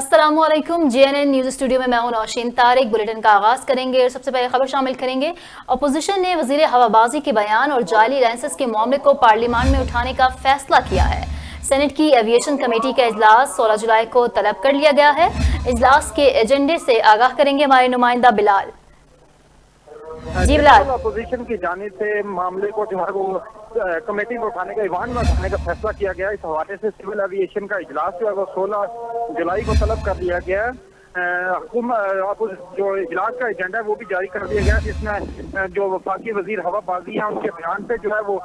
अस्सलामुअलैकुम। JNN news studio में मैं हूं नौशीन तारिक। बुलेटिन का आगाज करेंगे और सबसे पहले खबर शामिल करेंगे। अपोजिशन ने वजीर हवाबाजी के बयान और जाली लाइसेंस के मामले को पार्लियामान में उठाने का फैसला किया है। सेनेट की एविएशन कमेटी का इजलास 16 जुलाई को तलब कर लिया गया है। इजलास के एजेंडे से आगाह करेंगे हमारे नुमाइंदा बिलाल। जी बिलाल। अपोजिशन की जानिब से मामले को जो है वो कमेटी में उठाने का ईवान में उठाने का फैसला किया गया। इस हवाले से सिविल एविएशन का इजलास जो है वो 16 जुलाई को तलब कर लिया गया है। जो इजलास का एजेंडा है वो भी जारी कर दिया गया, जिसमें जो वफाकी वजीर हवाबाजी हैं उनके बयान पे जो है वो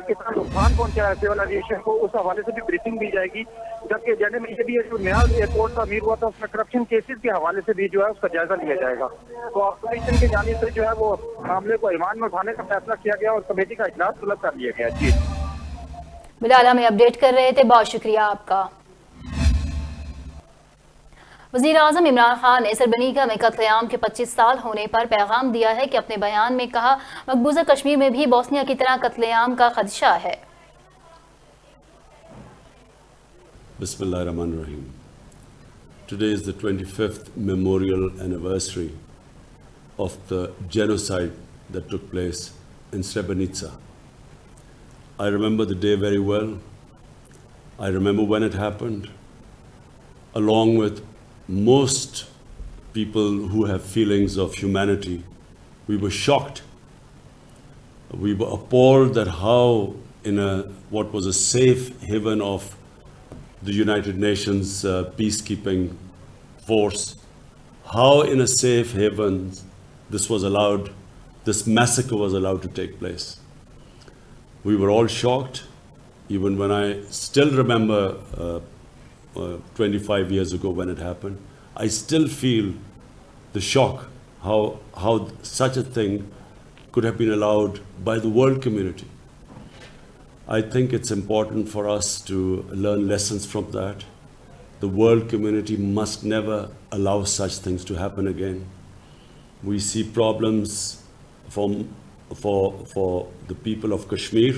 कितना नुकसान पहुंचा है सिविल एविएशन को, उस हवाले से भी ब्रीफिंग दी जाएगी। जबकि एजेंडे में ये भी है जो नया एयरपोर्ट तामीर हुआ था उसमें करप्शन केसेस के हवाले से भी जो है उसका जायजा लिया जाएगा। तो अपोजिशन की जानिब से जो है वो मामले को ईवान में उठाने का फैसला किया गया और कमेटी का इजलास तलब कर लिया गया। जी बिलाल, हमें अपडेट कर रहे थे, बहुत शुक्रिया आपका। वज़ीर आज़म इमरान खान ने सरबनीका में कत्लेआम के 25 साल होने पर पैगाम दिया है कि अपने बयान में कहा मकबूजा कश्मीर में भी बोस्निया की तरह कत्लेआम का खदशा है। Bismillahirrahmanirrahim. Today is the 25th memorial anniversary of the genocide that took place in Srebrenica. I remember the day very well. I remember when it happened. Along with most people who have feelings of humanity, we were shocked. We were appalled that how in what was a safe haven of the United Nations peacekeeping force, how in a safe haven this massacre was allowed to take place. We were all shocked, even when I still remember 25 years ago when it happened. I still feel the shock, how such a thing could have been allowed by the world community. I think it's important for us to learn lessons from that. The world community must never allow such things to happen again. We see problems for the people of Kashmir.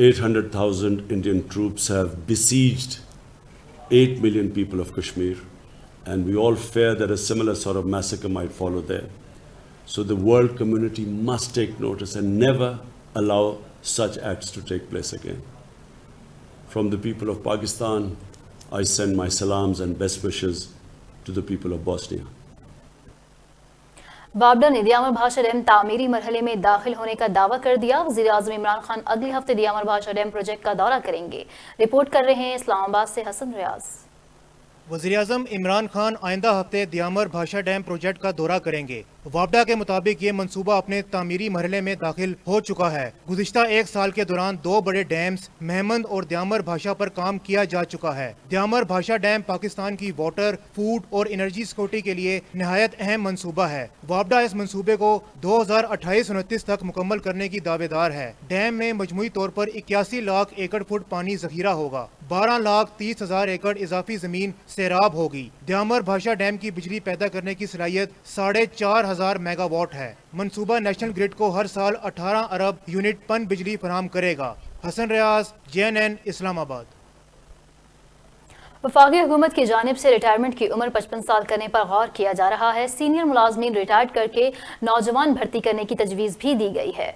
800,000 Indian troops have besieged 8 million people of Kashmir, and we all fear that a similar sort of massacre might follow there. So the world community must take notice and never allow such acts to take place again. From the people of Pakistan, I send my salams and best wishes to the people of Bosnia. बाबडा ने दियामर भाषा dam तामीरी मरहले में दाखिल होने का दावा कर दिया। वज़ीर आज़म इमरान खान अगले हफ्ते दियामर भाषा डैम प्रोजेक्ट का दौरा करेंगे। रिपोर्ट कर रहे हैं इस्लामाबाद से हसन रियाज। वज़ीर आज़म इमरान खान आइंदा हफ्ते दियामर भाषा डैम प्रोजेक्ट का दौरा करेंगे। वापडा के मुताबिक ये मंसूबा अपने तामीरी मरहले में दाखिल हो चुका है। गुज़िश्ता एक साल के दौरान 2 बड़े डैम्स महमंद और दियामर भाषा पर काम किया जा चुका है। दियामर भाषा डैम पाकिस्तान की वाटर, फूड और एनर्जी सिक्योरिटी के लिए नहायत अहम मंसूबा है। वापडा इस मंसूबे को 2028-29 तक मुकम्मल करने की दावेदार है। डैम में मजमूई तौर पर 81 लाख एकड़ फुट पानी जखीरा होगा। 12,30,000 एकड़ इजाफी जमीन सैराब होगी। दियामर भाषा डैम की बिजली पैदा करने की सलाहियत 4,500 मेगावाट है। मंसूबा नेशनल ग्रिड को हर साल 18 अरब यूनिट पन बिजली फराहम करेगा। हसन रियाज, JNN इस्लामाबाद। वफाकी हुकूमत की जानिब से रिटायरमेंट की उम्र 55 साल करने पर गौर किया जा रहा है। सीनियर मुलाजमीन रिटायर्ड करके नौजवान भर्ती करने की तजवीज़ भी दी गई है।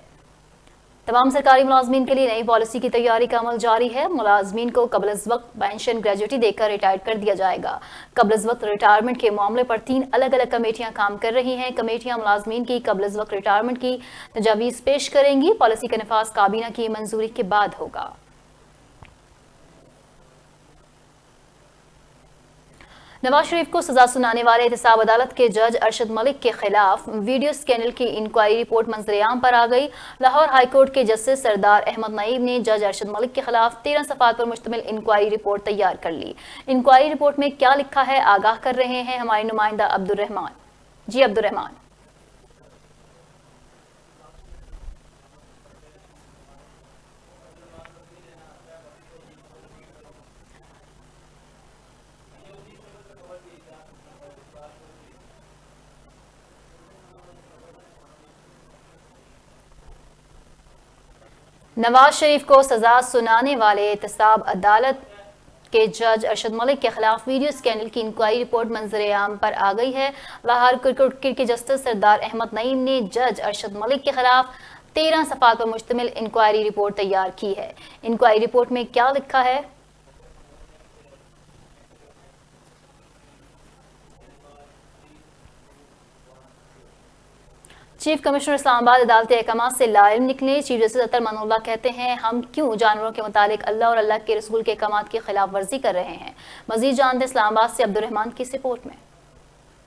तमाम सरकारी मुलाजमीन के लिए नई पॉलिसी की तैयारी का अमल जारी है। मुलाजमीन को कबल-अज़-वक्त पेंशन ग्रेजुटी देकर रिटायर्ड कर दिया जाएगा। कबल-अज़-वक्त रिटायरमेंट के मामले पर 3 अलग अलग कमेटियां काम कर रही हैं। कमेटियां मुलाजमीन की कबल-अज़-वक्त रिटायरमेंट की तजावीज़ पेश करेंगी। पॉलिसी का नफाज काबीना की मंजूरी के बाद होगा। नवाज शरीफ को सजा सुनाने वाले एहतसाब अदालत के जज अरशद मलिक के खिलाफ वीडियो स्कैंडल की इंक्वायरी रिपोर्ट मंजर-ए-आम पर आ गई। लाहौर हाई कोर्ट के जस्टिस सरदार अहमद नईम ने जज अरशद मलिक के खिलाफ 13 सफ़ात पर मुश्तमिल इंक्वायरी रिपोर्ट तैयार कर ली। इंक्वायरी रिपोर्ट में क्या लिखा है, आगाह कर रहे हैं हमारे नुमाइंदा अब्दुर्रहमान। जी अब्दुर्रहमान। नवाज शरीफ को सजा सुनाने वाले एहतसाब अदालत کے جج ارشد ملک کے خلاف ویڈیو اسکینڈل کی انکوائری رپورٹ منظر عام پر آ گئی ہے۔ لاہور کرکٹ کے جسٹس سردار احمد نعیم نے جج ارشد ملک کے خلاف 13 صفحات پر مشتمل انکوائری رپورٹ تیار کی ہے۔ انکوائری رپورٹ میں کیا لکھا ہے؟ چیف کمشنر اسلام آباد عدالتی احکامات سے لا علم نکلے۔ چیف جسٹس اطہر من اللہ کہتے ہیں ہم کیوں جانوروں کے متعلق اللہ اور اللہ کے رسول کے احکامات کی خلاف ورزی کر رہے ہیں۔ مزید جانتے اسلام آباد سے عبد الرحمان کی رپورٹ میں۔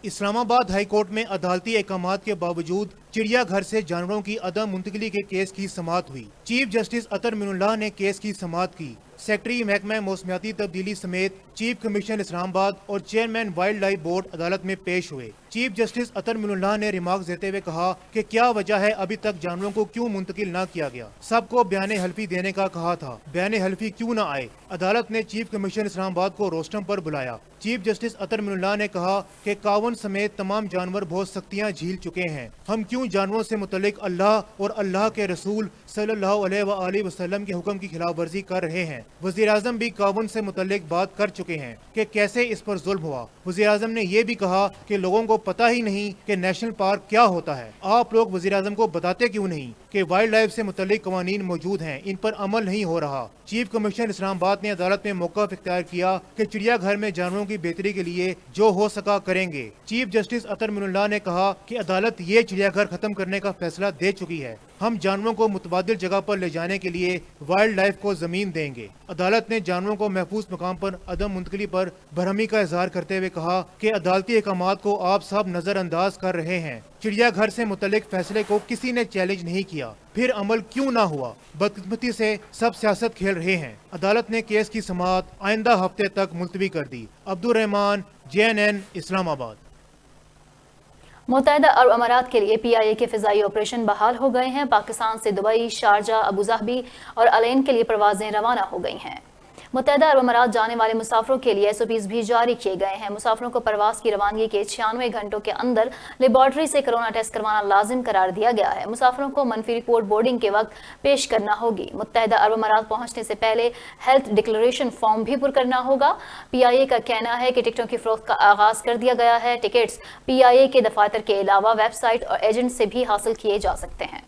اسلام آباد ہائی کورٹ میں عدالتی احکامات کے باوجود چڑیا گھر سے جانوروں کی عدم منتقلی کے کیس کی سماعت ہوئی۔ چیف جسٹس اطہر من اللہ نے کیس کی سماعت کی۔ سیکٹری محکمہ موسمیاتی تبدیلی سمیت چیف کمشنر اسلام آباد اور چیئرمین وائلڈ لائف بورڈ عدالت میں پیش ہوئے۔ چیف جسٹس اطہر من اللہ نے ریمارکس دیتے ہوئے کہا کہ کیا وجہ ہے ابھی تک جانوروں کو کیوں منتقل نہ کیا گیا۔ سب کو بیان حلفی دینے کا کہا تھا، بیان حلفی کیوں نہ آئے۔ عدالت نے چیف کمشنر اسلام آباد کو روسٹم پر بلایا۔ چیف جسٹس اطہر من اللہ نے کہا کہ کاون سمیت تمام جانور بہت سختیاں جھیل چکے ہیں، ہم کیوں جانوروں سے متعلق اللہ اور اللہ کے رسول صلی اللہ علیہ وآلہ وسلم کے حکم کی خلاف ورزی کر رہے ہیں۔ وزیر اعظم بھی کاون سے متعلق بات کر چکے ہیں کہ کیسے اس پر ظلم ہوا۔ وزیر اعظم نے یہ بھی کہا کہ لوگوں کو پتہ ہی نہیں کہ نیشنل پارک کیا ہوتا ہے، آپ لوگ وزیر اعظم کو بتاتے کیوں نہیں کہ وائلڈ لائف سے متعلق قوانین موجود ہیں، ان پر عمل نہیں ہو رہا۔ چیف کمشنر اسلام آباد نے عدالت میں موقف اختیار کیا کہ چڑیا گھر میں جانوروں کی بہتری کے لیے جو ہو سکا کریں گے۔ چیف جسٹس اطہر من اللہ نے کہا کہ عدالت یہ چڑیا گھر ختم کرنے کا فیصلہ دے چکی ہے، ہم جانوروں کو متبادل جگہ پر لے جانے کے لیے وائلڈ لائف کو زمین دیں گے۔ عدالت نے جانوروں کو محفوظ مقام پر عدم منتقلی پر برہمی کا اظہار کرتے ہوئے کہا کہ عدالتی احکامات کو آپ سب نظر انداز کر رہے ہیں، چڑیا گھر سے متعلق فیصلے کو کسی نے چیلنج نہیں کیا، پھر عمل کیوں نہ ہوا؟ بدقسمتی سے سب سیاست کھیل رہے ہیں۔ عدالت نے کیس کی سماعت آئندہ ہفتے تک ملتوی کر دی۔ عبد الرحمان، JNN، اسلام آباد۔ متحدہ عرب امارات کے لیے PIA کے فضائی آپریشن بحال ہو گئے ہیں۔ پاکستان سے دبئی، شارجہ، ابوظہبی اور العین کے لیے پروازیں روانہ ہو گئی ہیں۔ متحدہ عرب امارات جانے والے مسافروں کے لیے SOPs بھی جاری کیے گئے ہیں۔ مسافروں کو پرواز کی روانگی کے 96 گھنٹوں کے اندر لیبارٹری سے کرونا ٹیسٹ کروانا لازم قرار دیا گیا ہے۔ مسافروں کو منفی رپورٹ بورڈنگ کے وقت پیش کرنا ہوگی۔ متحدہ عرب امارات پہنچنے سے پہلے ہیلتھ ڈکلریشن فارم بھی پر کرنا ہوگا۔ PIA کا کہنا ہے کہ ٹکٹوں کی فروخت کا آغاز کر دیا گیا ہے۔ ٹکٹس PIA کے دفاتر کے علاوہ ویب سائٹ اور ایجنٹ سے بھی حاصل کیے جا سکتے ہیں۔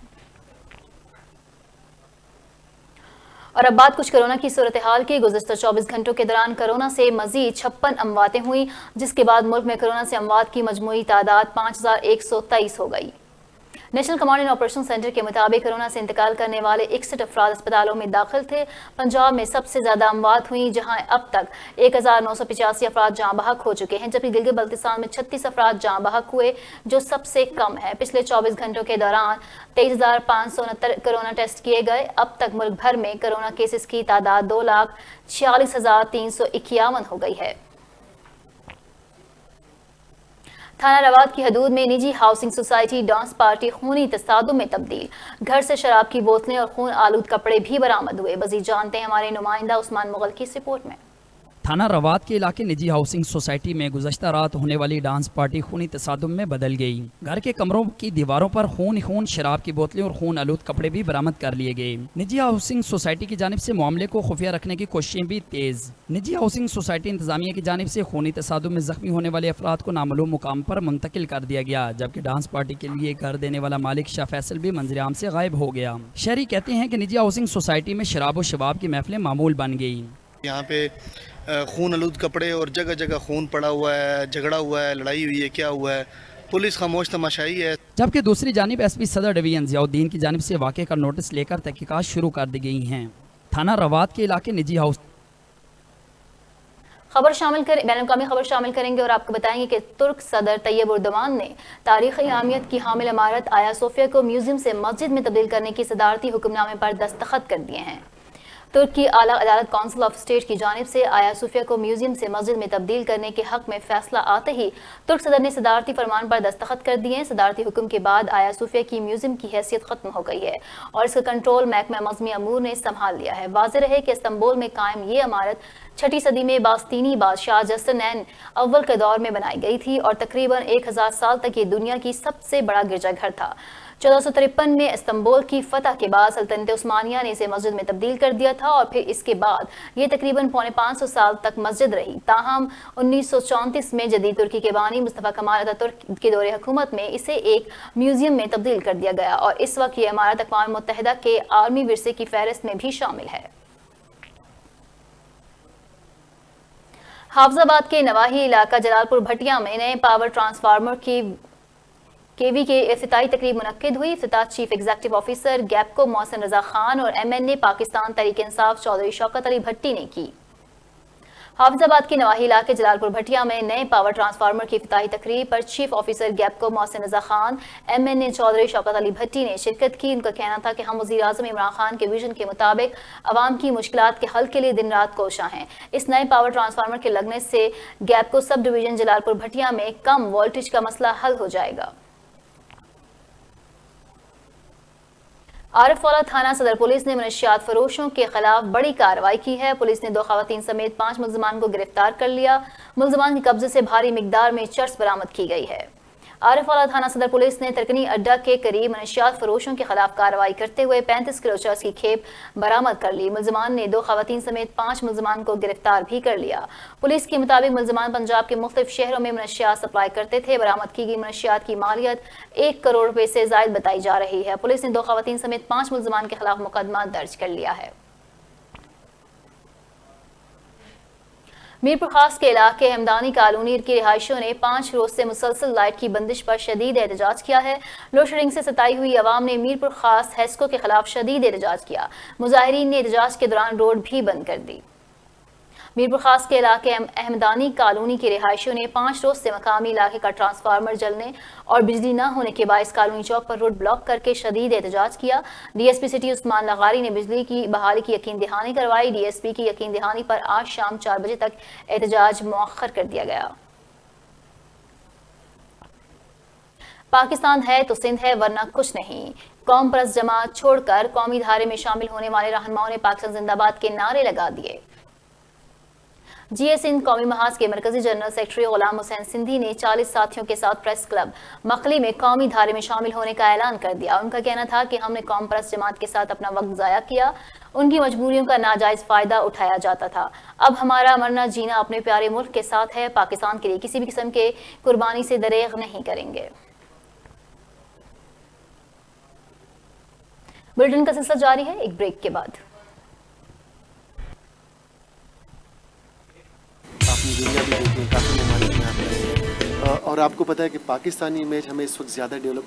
اور اب بات کچھ کرونا کی صورتحال کی۔ گزشتہ 24 گھنٹوں کے دوران کرونا سے مزید 56 امواتیں ہوئیں، جس کے بعد ملک میں کرونا سے اموات کی مجموعی تعداد 5123 ہو گئی۔ National command and operation centre کے مطابق کرونا سے انتقال کرنے والے 61 افراد اسپتالوں میں داخل تھے۔ پنجاب میں سب سے زیادہ اموات ہوئیں، جہاں اب تک 1985 افراد جاں بحق ہو چکے ہیں، جبکہ گلگت بلتستان میں 36 افراد جاں بحق ہوئے، جو سب سے کم ہے۔ پچھلے 24 گھنٹوں کے دوران 23,569 کرونا ٹیسٹ کیے گئے۔ اب تک ملک بھر میں کرونا کیسز کی تعداد 2,46,351 ہو گئی ہے۔ تھانہ رواد کی حدود میں نجی ہاؤسنگ سوسائٹی ڈانس پارٹی خونی تصادم میں تبدیل، گھر سے شراب کی بوتلیں اور خون آلود کپڑے بھی برآمد ہوئے۔ مزید جانتے ہیں ہمارے نمائندہ عثمان مغل کی رپورٹ میں۔ تھانہ رواد کے علاقے نجی ہاؤسنگ سوسائٹی میں گزشتہ رات ہونے والی ڈانس پارٹی خونی تصادم میں بدل گئی۔ گھر کے کمروں کی دیواروں پر خون، شراب کی بوتلیں اور خون آلود کپڑے بھی برآمد کر لیے گئے۔ نجی ہاؤسنگ سوسائٹی کی جانب سے معاملے کو خفیہ رکھنے کی کوششیں بھی تیز۔ نجی ہاؤسنگ سوسائٹی انتظامیہ کی جانب سے خونی تصادم میں زخمی ہونے والے افراد کو نامعلوم مقام پر منتقل کر دیا گیا، جبکہ ڈانس پارٹی کے لیے گھر دینے والا مالک شاہ فیصل بھی منظر عام سے غائب ہو گیا۔ شہری کہتے ہیں کہ نجی ہاؤسنگ سوسائٹی میں شراب و شباب کی محفلیں معمول بن گئی۔ یہاں پہ خون آلود کپڑے اور جگہ جگہ خون پڑا ہوا ہے، جھگڑا ہوا ہے، لڑائی ہوئی ہے، کیا ہوا ہے، پولیس خاموش تماشائی ہے۔ جبکہ دوسری جانب ایس پی صدر ڈویژن ضیاء الدین کی جانب سے واقعے کا نوٹس لے کر تحقیقات شروع کر دی گئی ہیں۔ تھانہ رواد کے علاقے نجی ہاؤس بین الاقوامی خبر شامل کریں گے اور آپ کو بتائیں گے کہ ترک صدر طیب اردوان نے تاریخی اہمیت کی حامل عمارت آیا صوفیہ کو میوزیم سے مسجد میں تبدیل کرنے کی صدارتی حکم نامے پر دستخط کر دیے ہیں۔ ترک کی اعلیٰ عدالت کونسل آف اسٹیٹ کی جانب سے آیا صوفیہ کو میوزیم سے مسجد میں تبدیل کرنے کے حق میں فیصلہ آتے ہی ترک صدر نے صدارتی فرمان پر دستخط کر دیے۔ صدارتی حکم کے بعد آیا صوفیہ کی میوزیم کی حیثیت ختم ہو گئی ہے اور اس کا کنٹرول محکمہ مذہبی امور نے سنبھال لیا ہے۔ واضح رہے کہ استنبول میں قائم یہ عمارت छठी सदी में बास्तीनी बादशाह जसनैन अव्वल के दौर में बनाई गई थी और तकरीबन 1000 साल तक ये दुनिया की सबसे बड़ा गिरजाघर था। 1453 में इस्तांबुल की फतह के बाद सल्तनत उस्मानिया ने इसे मस्जिद में तब्दील कर दिया था और फिर इसके बाद ये तकरीबन 550 साल तक मस्जिद रही। ताहम 1934 में जदीद तुर्की के बानी मुस्तफा कमाल अतातुर्क के दौरे हुकूमत में इसे एक म्यूजियम में तब्दील कर दिया गया और इस वक्त ये इमारत अक़वाम मुत्तहिदा के आलमी विरसे की फहरिस्त में भी शामिल है। हाफिजाबाद के नवाही इलाका जलालपुर भटिया में नए पावर ट्रांसफार्मर की केवी के इफ्तिताई तकरीब मुनक्किद हुई। इफ्तिताह chief executive officer गैपको Mohsin Raza Khan और MNA पाकिस्तान तहरीक इंसाफ चौधरी शौकत अली भट्टी ने की। हाफिजाबाद के नवाही इलाके जलालपुर भटिया में नए पावर ट्रांसफार्मर की इफ्तिताही तकरीब पर chief officer गैपको Mohsin Raza Khan, MNA Chaudhary Shaukat Ali भट्टी ने शिरकत की। उनका कहना था कि हम वज़ीर आज़म इमरान खान के विजन के मुताबिक अवाम की मुश्किलात के हल के लिए दिन रात कोशां हैं। इस नए पावर ट्रांसफार्मर के लगने से गैपको सब डिवीजन जलालपुर भटिया में कम वोल्टेज का मसला हल हो जाएगा। आरिफवाला थाना सदर पुलिस ने मनशियात फरोशों के खिलाफ बड़ी कार्रवाई की है। पुलिस ने 2 खवातीन समेत 5 मुल्ज़िमान को गिरफ्तार कर लिया। मुल्ज़िमान के कब्जे से भारी मिकदार में चर्स बरामद की गई है। आरिफवाला थाना सदर पुलिस ने तरकनी अड्डा के करीब मनशियात फरोशों के खिलाफ कार्रवाई करते हुए 35 किलो चर्स की खेप बरामद कर ली। मुल्ज़िमान ने 2 खवातीन समेत 5 मुल्ज़िमान को गिरफ्तार भी कर लिया। पुलिस के मुताबिक मुल्ज़िमान पंजाब के मुख्तलिफ शहरों में मनशियात सप्लाई करते थे। बरामद की गई मनशियात की मालियत 1 करोड़ रुपए से ज़ायद बताई जा रही है। पुलिस ने 2 खवातीन समेत 5 मुल्ज़िमान के खिलाफ मुकदमा दर्ज कर लिया है। मीरपुर खास के इलाके हमदानी कॉलोनी की रिहायशियों ने 5 रोज से मुसलसल लाइट की बंदिश पर शदीद एहतजाज किया है। लोड शेडिंग से सताई हुई अवाम ने मीरपुर खास हेस्को के खिलाफ शदीद एहतजाज किया। मुजाहिरीन ने एहतजाज के दौरान रोड भी बंद कर दी। मीरपुर खास के इलाके अहमदानी कॉलोनी के रिहायशियों ने 5 रोज से मकामी इलाके का ट्रांसफार्मर जलने और बिजली न होने के बायस कॉलोनी चौक पर रोड ब्लॉक करके शदीद एहतजाज किया। DSP सिटी उस्मान लगारी ने बिजली की बहाली की यकीन दहानी करवाई। DSP की यकीन दहानी पर आज शाम 4 बजे तक एहतजाज मौखर कर दिया गया। पाकिस्तान है तो सिंध है वरना कुछ नहीं। कौम परस्त जमात छोड़कर कौमी धारे में शामिल होने वाले रहनुमाओं ने पाकिस्तान जिंदाबाद के नारे लगा दिए। GA सिंध कौमी महाज के मरकजी जनरल सेक्रेटरी गुलाम हुसैन सिंधी ने 40 साथियों के साथ प्रेस क्लब मखली में कौमी धारे में शामिल होने का ऐलान कर दिया। उनका कहना था कि हमने कौम परस्त जमात के साथ अपना वक्त ज़ाया किया, उनकी मजबूरियों का नाजायज फायदा उठाया जाता था। अब हमारा मरना जीना अपने प्यारे मुल्क के साथ है। पाकिस्तान के लिए किसी भी किस्म के कुर्बानी से दरेग नहीं करेंगे। बुलेटिन का सिलसिला जारी है एक ब्रेक के बाद। आपने दुनिया भी देखी, काफ़ी ममालिक में आप रहे और आपको पता है कि पाकिस्तानी इमेज हमें इस वक्त ज़्यादा डेवलप